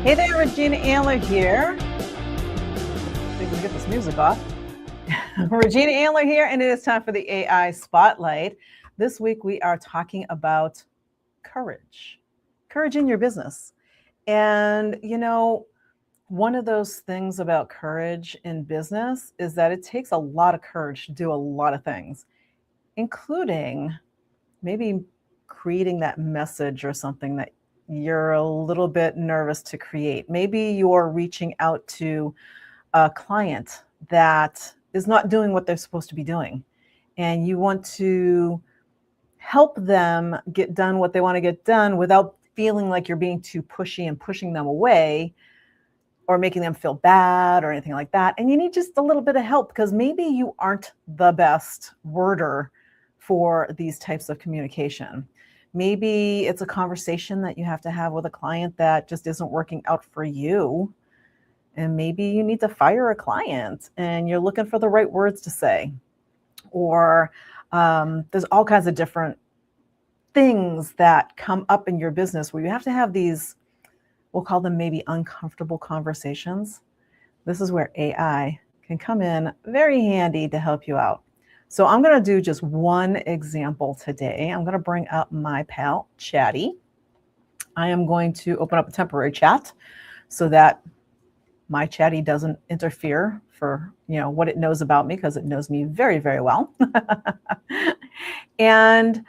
Hey there, Regina Antler here. I think we can get this music off. Regina Antler here, and it is time for the AI Spotlight. This week we are talking about courage in your business. And, one of those things about courage in business is that it takes a lot of courage to do a lot of things, including maybe creating that message or something that you're a little bit nervous to create. Maybe you're reaching out to a client that is not doing what they're supposed to be doing, and you want to help them get done what they want to get done without feeling like you're being too pushy and pushing them away or making them feel bad or anything like that. And you need just a little bit of help because maybe you aren't the best worder for these types of communication. Maybe it's a conversation that you have to have with a client that just isn't working out for you. And maybe you need to fire a client and you're looking for the right words to say. Or there's all kinds of different things that come up in your business where you have to have these, we'll call them maybe uncomfortable conversations. This is where AI can come in very handy to help you out. So I'm going to do just one example today. I'm going to bring up my pal, Chatty. I am going to open up a temporary chat so that my Chatty doesn't interfere for, what it knows about me, because it knows me very, very well. And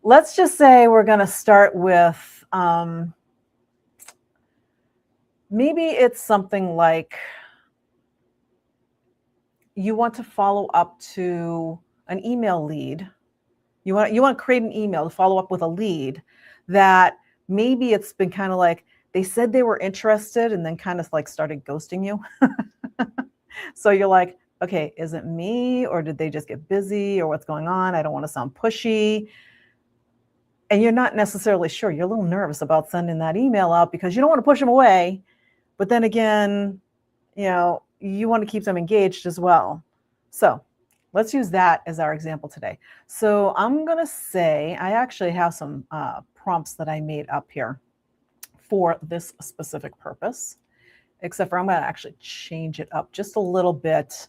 let's just say we're going to start with maybe it's something like you want to follow up to an email lead. You want to create an email to follow up with a lead that maybe it's been kind of like they said they were interested and then kind of like started ghosting you. So you're like, okay, is it me or did they just get busy or what's going on? I don't want to sound pushy. And you're not necessarily sure. You're a little nervous about sending that email out because you don't want to push them away. But then again, you want to keep them engaged as well. So let's use that as our example today. So I'm going to say I actually have some prompts that I made up here for this specific purpose, except for I'm going to actually change it up just a little bit.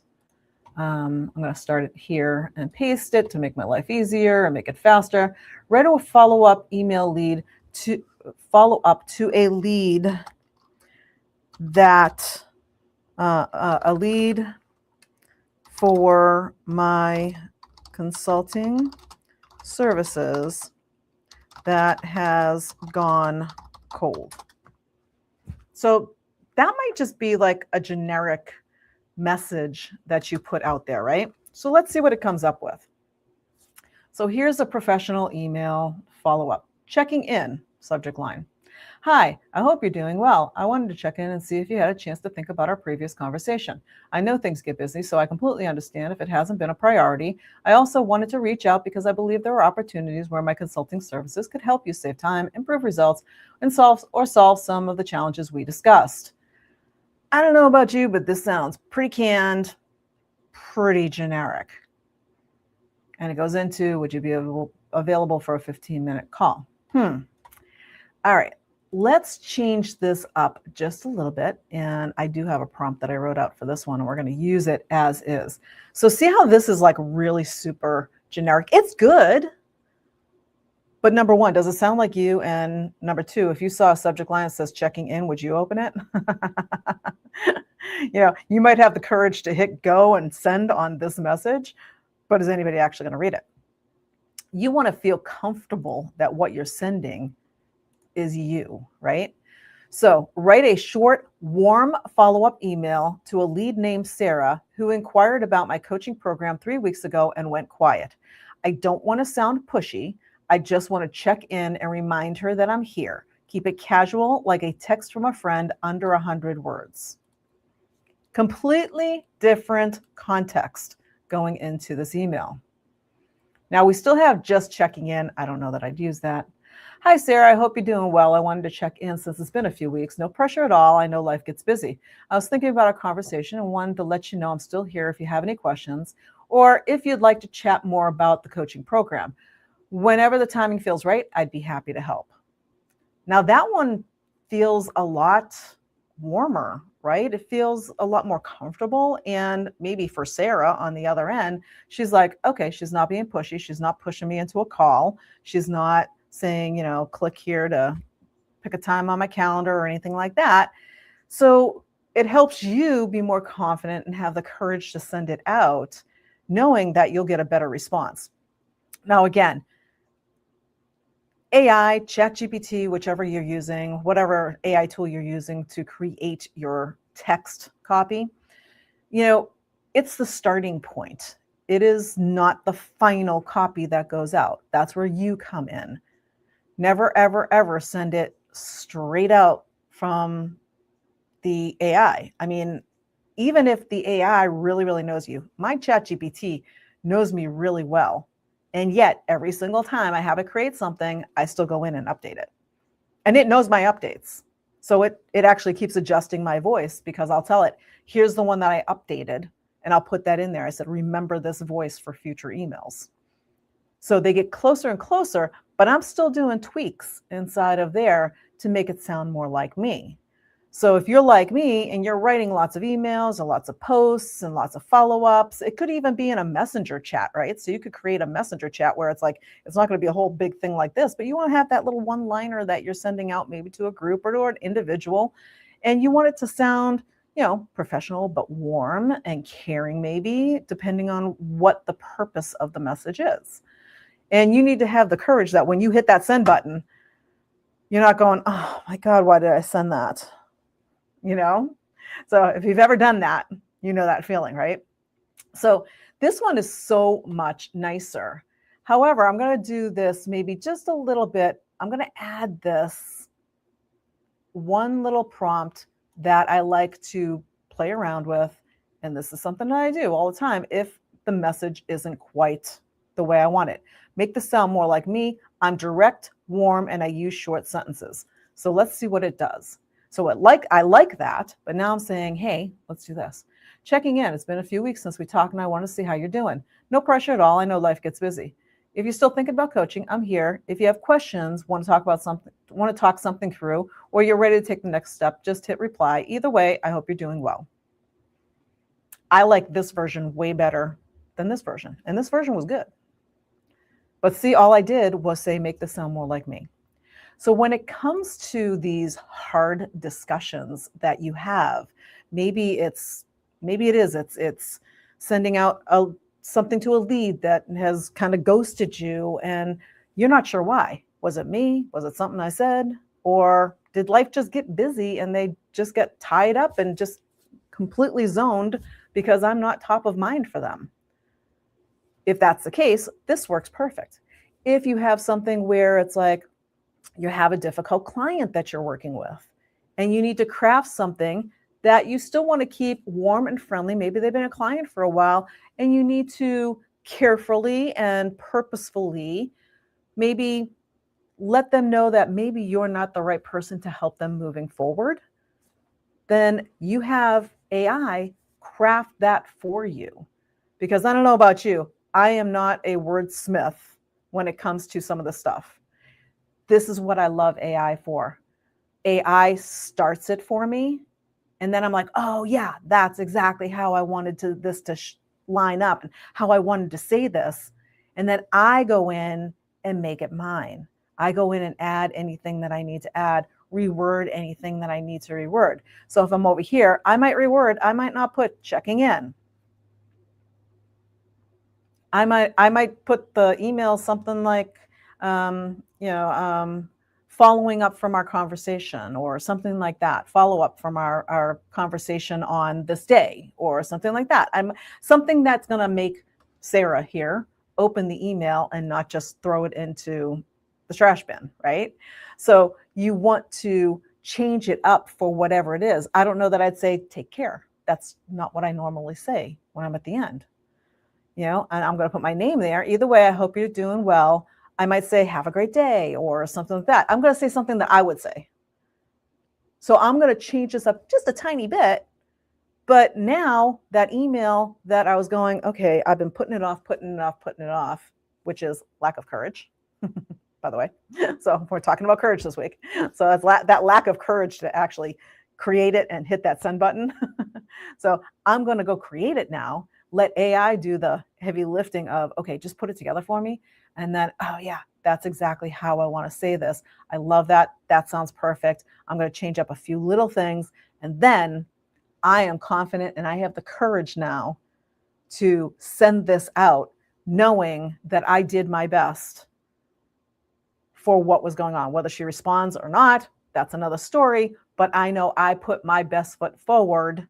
I'm going to start it here and paste it to make my life easier and make it faster. Write a follow-up email lead to follow up to a lead that a lead for my consulting services that has gone cold. So that might just be like a generic message that you put out there, right? So let's see what it comes up with. So here's a professional email follow-up. Checking in, subject line. Hi, I hope you're doing well. I wanted to check in and see if you had a chance to think about our previous conversation. I know things get busy, so I completely understand if it hasn't been a priority. I also wanted to reach out because I believe there are opportunities where my consulting services could help you save time, improve results, and solve some of the challenges we discussed. I don't know about you, but this sounds pretty canned, pretty generic. And it goes into, would you be available for a 15-minute call? All right. Let's change this up just a little bit. And I do have a prompt that I wrote out for this one, and we're going to use it as is. So see how this is like really super generic? It's good. But number one, does it sound like you? And number two, if you saw a subject line that says checking in, would you open it? You might have the courage to hit go and send on this message, but is anybody actually going to read it? You want to feel comfortable that what you're sending is you, right? So write a short, warm follow-up email to a lead named Sarah who inquired about my coaching program 3 weeks ago and went quiet. I don't want to sound pushy. I just want to check in and remind her that I'm here. Keep it casual, like a text from a friend, under 100 words. Completely different context going into this email. Now we still have just checking in. I don't know that I'd use that. Hi, Sarah. I hope you're doing well. I wanted to check in since it's been a few weeks. No pressure at all. I know life gets busy. I was thinking about our conversation and wanted to let you know I'm still here if you have any questions or if you'd like to chat more about the coaching program. Whenever the timing feels right, I'd be happy to help. Now that one feels a lot warmer, right? It feels a lot more comfortable. And maybe for Sarah on the other end, she's like, okay, she's not being pushy. She's not pushing me into a call. She's not saying, click here to pick a time on my calendar or anything like that. So it helps you be more confident and have the courage to send it out, knowing that you'll get a better response. Now, again, AI, ChatGPT, whichever you're using, whatever AI tool you're using to create your text copy, it's the starting point. It is not the final copy that goes out. That's where you come in. Never, ever, ever send it straight out from the AI. I mean, even if the AI really, really knows you, my ChatGPT knows me really well. And yet, every single time I have it create something, I still go in and update it. And it knows my updates. So it actually keeps adjusting my voice, because I'll tell it, here's the one that I updated, and I'll put that in there. I said, remember this voice for future emails. So they get closer and closer, but I'm still doing tweaks inside of there to make it sound more like me. So if you're like me and you're writing lots of emails and lots of posts and lots of follow-ups, it could even be in a messenger chat, right? So you could create a messenger chat where it's like, it's not going to be a whole big thing like this, but you want to have that little one-liner that you're sending out maybe to a group or to an individual, and you want it to sound, professional but warm and caring, maybe, depending on what the purpose of the message is. And you need to have the courage that when you hit that send button, you're not going, oh my God, why did I send that? So if you've ever done that, you know that feeling, right? So this one is so much nicer. However, I'm going to do this maybe just a little bit. I'm going to add this one little prompt that I like to play around with. And this is something that I do all the time if the message isn't quite the way I want it. Make this sound more like me. I'm direct, warm, and I use short sentences. So let's see what it does. So I like that, but now I'm saying, hey, let's do this. Checking in. It's been a few weeks since we talked, and I want to see how you're doing. No pressure at all. I know life gets busy. If you're still thinking about coaching, I'm here. If you have questions, want to talk something through, or you're ready to take the next step, just hit reply. Either way, I hope you're doing well. I like this version way better than this version, and this version was good. But see, all I did was say, make this sound more like me. So when it comes to these hard discussions that you have, maybe it's sending out something to a lead that has kind of ghosted you and you're not sure why. Was it me? Was it something I said? Or did life just get busy and they just get tied up and just completely zoned because I'm not top of mind for them? If that's the case, this works perfect. If you have something where it's like, you have a difficult client that you're working with and you need to craft something that you still want to keep warm and friendly. Maybe they've been a client for a while and you need to carefully and purposefully maybe let them know that maybe you're not the right person to help them moving forward. Then you have AI craft that for you. Because I don't know about you, I am not a wordsmith when it comes to some of the stuff. This is what I love AI for. AI starts it for me. And then I'm like, oh yeah, that's exactly how I wanted this to line up and how I wanted to say this. And then I go in and make it mine. I go in and add anything that I need to add, reword anything that I need to reword. So if I'm over here, I might reword, I might not put checking in. I might put the email something like, following up from our conversation or something like that, follow up from our conversation on this day or something like that. Something that's going to make Sarah here open the email and not just throw it into the trash bin, right? So you want to change it up for whatever it is. I don't know that I'd say take care. That's not what I normally say when I'm at the end. And I'm going to put my name there. Either way, I hope you're doing well. I might say, have a great day or something like that. I'm going to say something that I would say. So I'm going to change this up just a tiny bit. But now that email that I was going, okay, I've been putting it off, which is lack of courage, by the way. So we're talking about courage this week. So it's that lack of courage to actually create it and hit that send button. So I'm going to go create it now. Let AI do the heavy lifting of, okay, just put it together for me. And then, oh yeah, that's exactly how I want to say this. I love that. That sounds perfect. I'm going to change up a few little things. And then I am confident and I have the courage now to send this out, knowing that I did my best for what was going on. Whether she responds or not, that's another story. But I know I put my best foot forward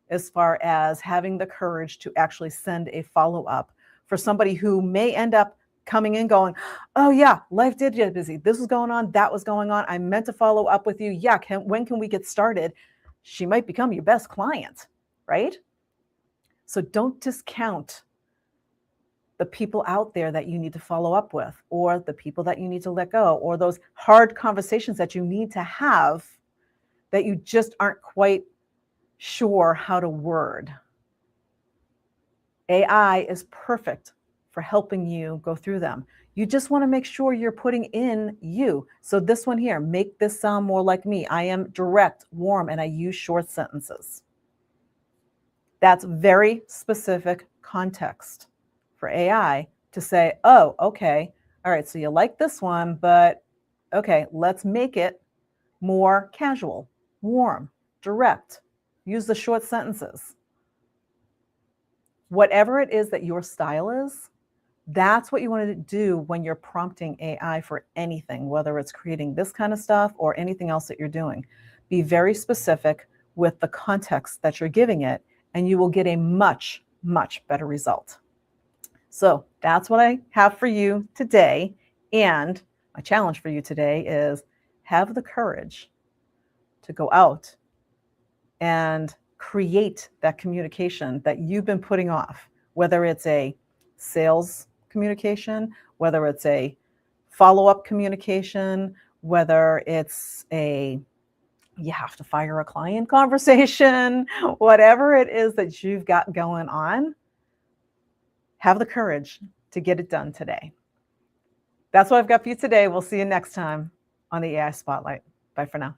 as far as having the courage to actually send a follow-up for somebody who may end up coming in going, oh yeah, life did get busy. This was going on, that was going on. I meant to follow up with you. Yeah, when can we get started? She might become your best client, right? So don't discount the people out there that you need to follow up with, or the people that you need to let go, or those hard conversations that you need to have that you just aren't quite sure how to word. AI is perfect for helping you go through them. You just want to make sure you're putting in you. So this one here, make this sound more like me. I am direct, warm, and I use short sentences. That's very specific context for AI to say, oh, okay, all right, so you like this one, but okay, let's make it more casual, warm, direct. Use the short sentences. Whatever it is that your style is, that's what you want to do when you're prompting AI for anything, whether it's creating this kind of stuff or anything else that you're doing. Be very specific with the context that you're giving it, and you will get a much, much better result. So that's what I have for you today. And my challenge for you today is have the courage to go out and create that communication that you've been putting off, whether it's a sales communication, whether it's a follow-up communication, whether it's a you have to fire a client conversation, whatever it is that you've got going on, have the courage to get it done today. That's what I've got for you today. We'll see you next time on the AI Spotlight. Bye for now.